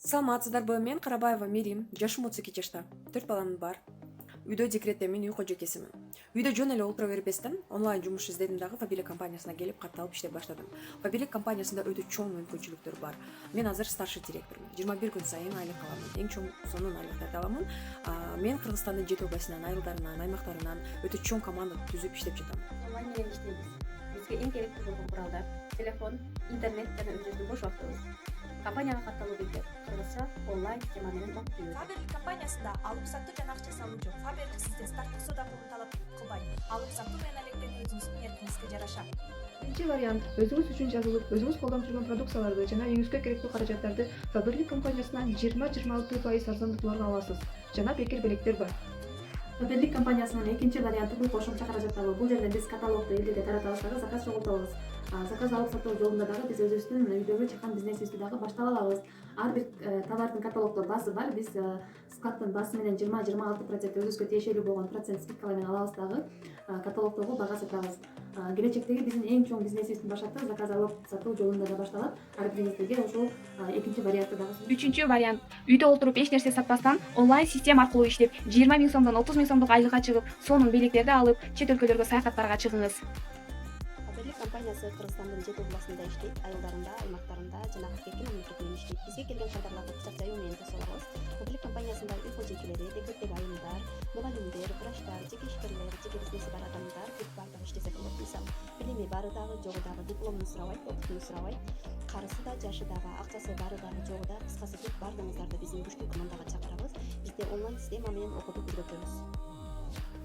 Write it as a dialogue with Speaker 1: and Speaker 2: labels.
Speaker 1: Саламатсыздарбы, мен Карабаева Мерим, жашым 32 жашта, 4 балам бар. Үйдө декреттемин, үй кожокесимин. Үйдө жөн эле отура бербестен онлайн жумуш издедим дагы Фабилик компаниясына келип кат алып иштеп баштадым. Фабилик компаниясында өтө чоң мүмкүнчүлүктөр бар. Мен азыр старший директормун. 21 күн сайын айлык аламын. Эң чоң сонун айлыктарды аламын. Мен Кыргызстандын 7 областынан, айылдарынан, аймактарынан өтө чоң команда түзүп иштеп жатам.
Speaker 2: Онлайн менен иштейбиз. Бизге эң керектүү болгон куралдар: телефон, интернет жана өзүбүздүн бош убактыбыз. Компанияга катталуу бекер. Кыргызча онлайн система менен окуп
Speaker 3: Фаберлик компаниясында алып сатуу жана акча салуу жок. Фаберлик сизден старттык соода пулун талап кылбайт. Алып сатуу менен алектенүү өзүңүздүн эркиңизге жараша.
Speaker 4: Биринчи вариант — өзүңүз үчүн жазылып, өзүңүз колдонуп жүргөн продукцияларды жана үйүңүзгө керектүү каражаттарды Фаберлик компаниясынан 20-26% арзандатууларга аласыз. Жана бекер белектер бар.
Speaker 2: Фаберлик компаниясынын экинчи варианты бул кошумча каражат алуу. Бул жерде биз каталогду элдерге таратабыз дагы заказ чогултабыз. Заказ алып сатуу жолунда дагы биз өзүбүздүн үйдөгү чакан бизнесибизди дагы баштап алабыз. Ар бир товардын каталогдо баасы бар. Биз складтын баасы менен 20-26% өзүбүзгө тиешелүү болгон процент скидкалар менен алабыз дагы каталогдогу бага сатабыз. Келечектеги биздин эң чоң бизнесибиздин башаты заказ алып сатуу жолунда да башталат. Ар бириңиздерге ошол экинчи вариантты дагы.
Speaker 5: Үчүнчү вариант — үйдө отуруп эч нерсе сатпастан онлайн система аркылуу иштеп 20 000 сомдон 30 000 сомдук айлыкка чыгып, сонун белектерди алып, чет өлкөлөргө саякаттарга чыгыңыз.
Speaker 2: Фаберлик компаниясы Кыргызстандын 7 областында иштейт, айылдарында, аймактарында жана эркин мамлекетинен иштейт. Бизге келген шаардарларды кыска жаюу менен тосолобуз. Фаберлик компаниясында үй кожойкелери, декреттеги айымдар, мугалимдер, врачтар, жеке ишкерлер, жеке бизнеси бар адамдар бүт баардыгы иштесе болот. Мисалы, билими бары дагы, жогу дагы, дипломун сурабайт, опытын сурабайт. Карысы да, жашы дагы, акчасы бары дагы, жогу да, кыскасы бүт баардыгыңыздарды биздин күчтүү командага чакырабыз. Бизде онлайн система менен окутуп үйрөтөбүз.